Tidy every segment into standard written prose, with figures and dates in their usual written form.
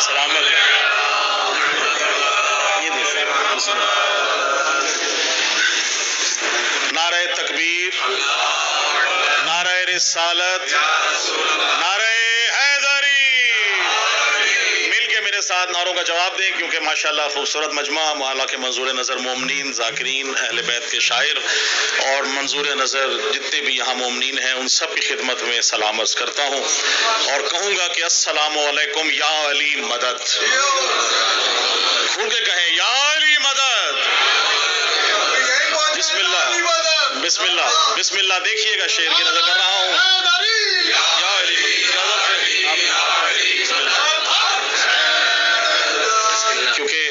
سلامت یہ دیکھیں نعرہ تکبیر، نعرہ رسالت، نعرہ حیدری، مل کے میرے ساتھ نعروں کا جواب دیں، کیونکہ ماشاءاللہ خوبصورت مجمع مولا کے منظور نظر مومنین، ذاکرین، اہل بیت کے شاعر اور منظور نظر جتنے بھی یہاں مومنین ہیں ان سب کی خدمت میں سلام عرض کرتا ہوں اور کہوں گا کہ السلام علیکم یا علی مدد، کھول کے کہیں یا علی مدد، بسم اللہ بسم اللہ بسم اللہ، دیکھیے گا شعر کی نظر کر رہا ہوں، یا علی مدد، کیونکہ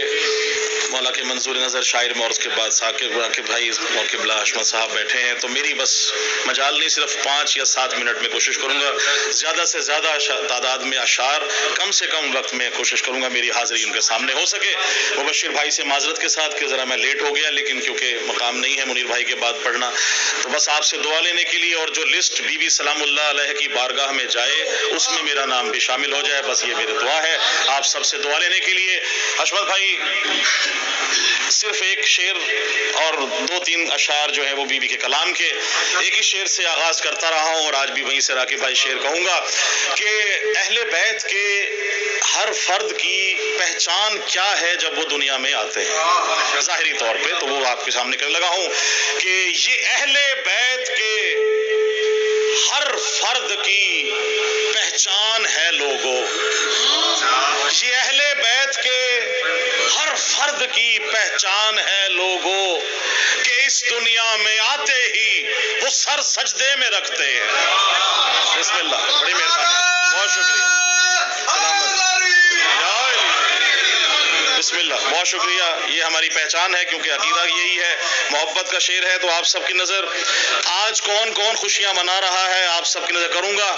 مولا کے منظور نظر شاعر میں اور اس کے بعد ثاقب بھائی اور قبلہ حشمت صاحب بیٹھے ہیں، تو میری بس مجال نہیں، صرف 5 یا 7 منٹ میں کوشش کروں گا، زیادہ سے زیادہ تعداد میں اشعار، کم سے کم وقت میں کوشش کروں گا میری حاضری ان کے سامنے ہو سکے۔ مبشر بھائی سے معذرت کے ساتھ کہ ذرا میں لیٹ ہو گیا، لیکن کیونکہ مقام نہیں ہے منیر بھائی کے بعد پڑھنا، تو بس آپ سے دعا لینے کے لیے، اور جو لسٹ بی بی سلام اللہ علیہ کی بارگاہ میں جائے اس میں میرا نام بھی شامل ہو جائے، بس یہ میری دعا ہے آپ سب سے دعا لینے کے لیے۔ حشمت بھائی صرف ایک شعر اور 2-3 اشعار جو ہیں وہ بی بی کے کلام کے، ایک ہی شعر سے آغاز کرتا رہا ہوں اور آج بھی وہیں سے راکب بھائی شعر کہوں گا کہ اہل بیت کے ہر فرد کی پہچان کیا ہے جب وہ دنیا میں آتے ہیں ظاہری طور پہ، تو وہ آپ کے سامنے کرنے لگا ہوں کہ یہ اہل بیت کے ہر فرد کی پہچان ہے لوگوں، یہ اہل بیت کے ہر فرد کی پہچان ہے لوگوں کہ اس دنیا میں آتے ہی وہ سر سجدے میں رکھتے ہیں۔ بسم اللہ، بڑی مہربانی، بہت شکریہ، بسم اللہ، بہت شکریہ، یہ ہماری پہچان ہے کیونکہ عقیدہ یہی ہے، محبت کا شعر ہے، تو آپ سب کی نظر آج کون کون خوشیاں منا رہا ہے آپ سب کی نظر کروں گا،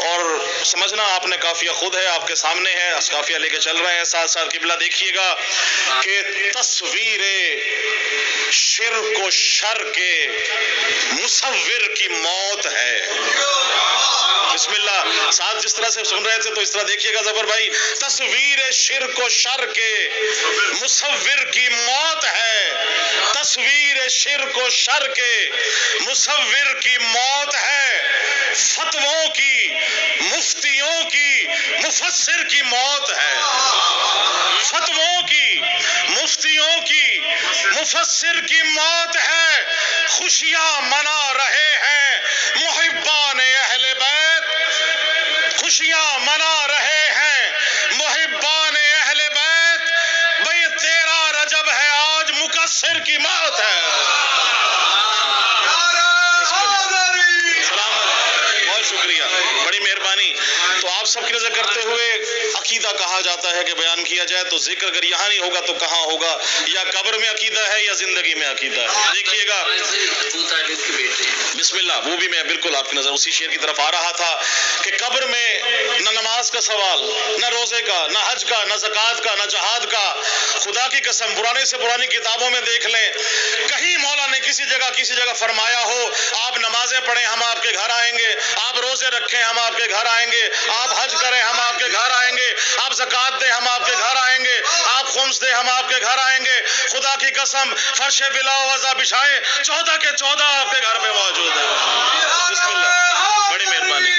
اور سمجھنا آپ نے قافیہ خود ہے، آپ کے سامنے ہے، قافیہ لے کے چل رہے ہیں، ساتھ ساتھ قبلہ دیکھیے گا کہ تصویر شرک و شر کے مصور کی موت ہے۔ بسم اللہ، ساتھ جس طرح سے سن رہے تھے تو اس طرح دیکھیے گا ظفر بھائی، تصویر شرک و شر کے مصور کی موت ہے، تصویر شرک و شر کے مصور کی موت ہے، فتووں کی، مفتیوں کی، مفسر کی موت ہے، فتووں کی، مفتیوں کی، مفسر کی موت ہے، خوشیاں منا رہے ہیں محبان اہل بیت، خوشیاں منا رہے ہیں محبان اہل بیت، بھئی 13 رجب ہے آج مقصر کی موت ہے۔ بہت شکریہ، بڑی مہربانی، تو آپ سب کی نظر کرتے ہوئے عقیدہ کہا جاتا ہے کہ بیان کیا جائے، تو ذکر اگر یہاں نہیں ہوگا تو کہاں ہوگا؟ یا قبر میں عقیدہ ہے یا زندگی میں عقیدہ ہے؟ دیکھیے گا، بسم اللہ، وہ بھی میں بالکل آپ کی نظر اسی شعر کی طرف آ رہا تھا کہ قبر میں نہ نماز کا سوال، نہ روزے کا، نہ حج کا، نہ زکوٰۃ کا، نہ جہاد کا، خدا کی قسم پرانے سے پرانی کتابوں میں دیکھ لیں، کہیں مولا نے کسی جگہ فرمایا ہو آپ نمازیں پڑھیں ہم آپ کے گھر آئیں گے، آپ روزے رکھیں ہم آپ کے گھر آئیں گے، آپ حج کریں ہم آپ کے گھر آئیں گے، آپ زکوٰۃ دیں ہم آپ کے گھر آئیں گے، آپ خمس دیں ہم آپ کے گھر آئیں گے، خدا کی قسم فرش بلا وضع بچھائیں 14 کے 14 آپ کے گھر پہ موجود ہے۔ بسم اللہ، بڑی مہربانی،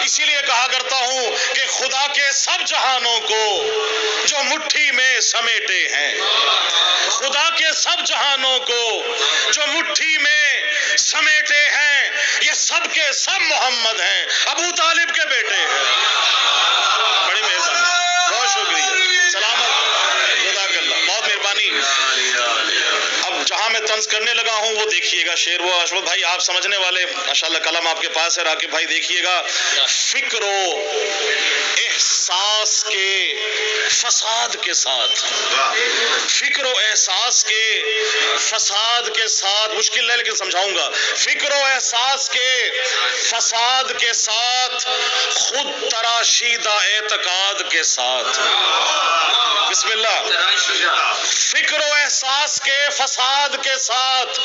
اسی لیے کہا کرتا ہوں کہ خدا کے سب جہانوں کو جو مٹھی میں سمیٹے ہیں، خدا کے سب جہانوں کو جو مٹھی میں سمیٹے ہیں، یہ سب کے سب محمد ہیں، ابو طالب کے بیٹے ہیں۔ بڑی مہربانی، بہت شکریہ، سلامت، جزاک اللہ، بہت مہربانی۔ اب جہاں میں طنز کرنے لگا ہوں وہ دیکھیے گا شعر، وہ اشرف بھائی آپ سمجھنے والے، ماشاءاللہ قلم آپ کے پاس ہے، راکب بھائی دیکھیے گا، فکر و احساس کے فساد کے ساتھ، فکر و احساس کے فساد کے ساتھ، مشکل ہے لیکن سمجھاؤں گا، فکر و احساس کے فساد کے ساتھ، خود تراشیدہ اعتقاد کے ساتھ، بسم اللہ، فکر و احساس کے فساد کے ساتھ،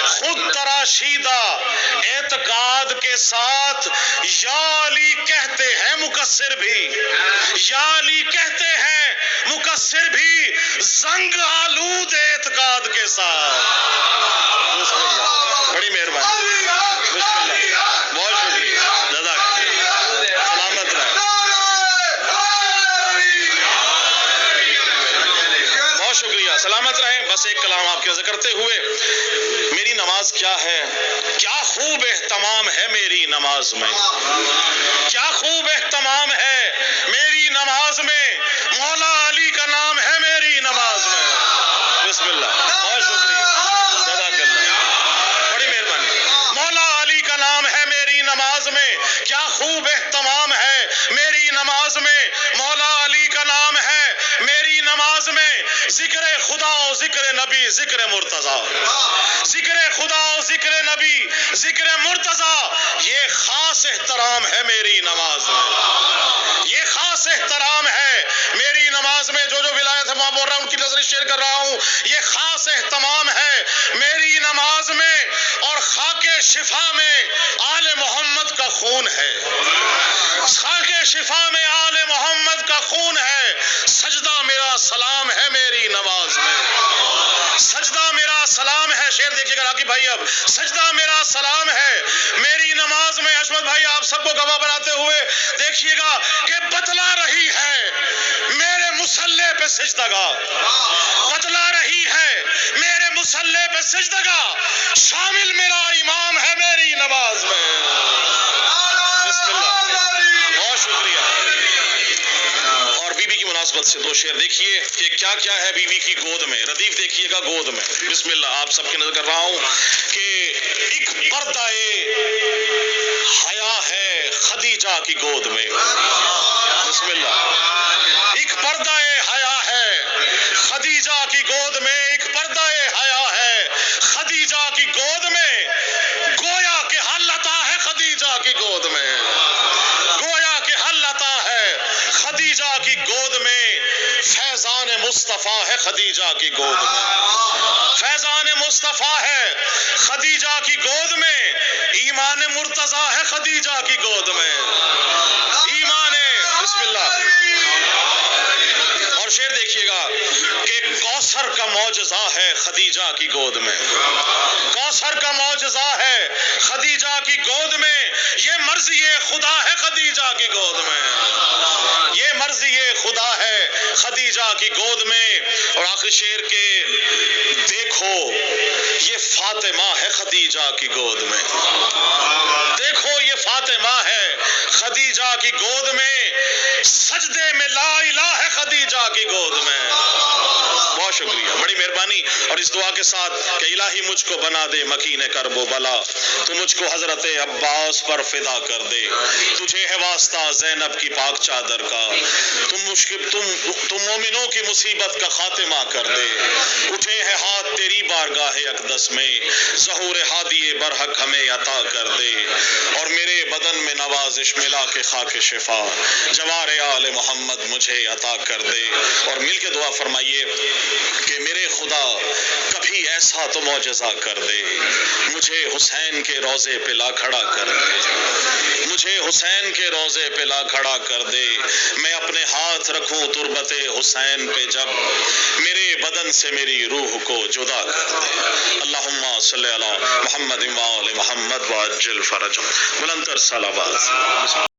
خود تراشیدہ اعتقاد کے ساتھ، یا علی کہتے ہیں مقصر مقصر بھی، یا علی کہتے ہیں مقصر بھی زنگ آلود اعتقاد کے ساتھ. بسم اللہ، بڑی مہربانی، بسم اللہ، بہت شکریہ، جزاک اللہ، سلامت رہیں، بہت شکریہ، سلامت رہیں. بس ایک کلام آپ کے ذکر کرتے ہوئے، میری نماز کیا ہے؟ کیا خوب اہتمام ہے میری نماز میں، کیا خوب اہتمام ہے میری نماز میں، مولا علی کا نام ہے میری نماز میں. بسم اللہ، بہت شکریہ، جزاک اللہ، بڑی مہربانی. مولا علی کا نام ہے میری نماز میں، کیا خوب اہتمام ہے میری نماز میں، مولا علی کا نام ہے میری نماز میں. ذکر خدا و ذکر نبی ذکر مرتضی، ذکر خدا و ذکر نبی ذکر مرتضی، یہ خاص احترام ہے میری نماز میں، یہ خاص احترام ہے میری نماز میں. جو ولایت ہے وہاں بول رہا ہوں، ان کی نظر شیئر کر رہا ہوں. یہ خاص اہتمام ہے میری نماز میں، اور خاک شفا میں آل محمد کا خون ہے، خاک شفا میں آل محمد کا خون ہے. سجدہ میرا سلام ہے میری نماز میں، سجدہ میرا سلام ہے. شعر دیکھیے گا راکی بھائی، اب سجدہ میرا سلام ہے میری نماز میں. عصمت بھائی آپ سب کو گواہ بناتے ہوئے دیکھیے گا کہ بتلا رہی ہے میرے مصلی پہ سجدگاہ، بتلا رہی ہے میرے مصلی پہ سجدگاہ، شامل میرا امام ہے میری نماز میں. بسم اللہ، بہت شکریہ. اور بی بی کی مناسبت سے دو شعر دیکھیے کہ کیا کیا ہے بی بی کی گود میں. ردیف دیکھیے گا گود میں. بسم اللہ، آپ سب کی نظر کر رہا ہوں کہ ایک پردہ حیا ہے خدیجہ کی گود میں. بسم اللہ، ایک پردہ حیا ہے خدیجہ کی گود میں، ایک پردہ حیا ہے خدیجہ کی گود میں. گویا کہ حل عطا ہے خدیجہ کی گود میں، گویا کہ حل عطا ہے خدیجہ کی گود میں. فیضان مصطفیٰ ہے خدیجہ کی گود میں، فیضان مصطفیٰ ہے خدیجہ کی گود میں. ایمان مرتضیٰ ہے خدیجہ کی گود میں، ایمان. بسم اللہ. اور شعر دیکھیے گا کہ کوثر کا معجزہ ہے خدیجہ کی گود میں، کوثر کا معجزہ ہے خدیجہ کی گود میں. یہ مرضی خدا ہے خدیجہ کی گود میں، یہ مرضی خدا ہے خدیجہ کی گود میں. اور آخری شعر کے دیکھو یہ فاطمہ ہے خدیجہ کی گود میں، دیکھو یہ فاطمہ ہے خدیجہ کی گود میں. سجدے میں لا الہ ہے خدیجہ کی گود میں. بہت شکریہ، بڑی مہربانی. اور اس دعا کے ساتھ کہ الہی مجھ کو بنا دے مکین کرب و بلا، تو مجھ کو حضرت عباس پر فدا کر دے. تجھے ہے واسطہ زینب کی پاک چادر کا، تم مومنوں کی مصیبت کا خاتمہ کر دے. اٹھے ہیں ہاتھ تیری بارگاہ اقدس میں، ظہور ہادی برحق ہمیں عطا کر دے. اور میرے بدن میں نوازش ملا کے خاک شفا، جوار آل محمد مجھے عطا کر دے. اور مل کے دعا فرمائیے کہ میرے خدا کبھی ایسا تو معجزہ کر دے، مجھے حسین کے روضے پہ لا کھڑا کر دے، مجھے حسین کے روضے پہ لا کھڑا کر دے. میں اپنے ہاتھ رکھوں تربت حسین پہ جب میرے بدن سے میری روح کو جدا کر دے. اللہم صلی علی محمد و آل محمد وعجل فرجہم. بلند تر صلوات.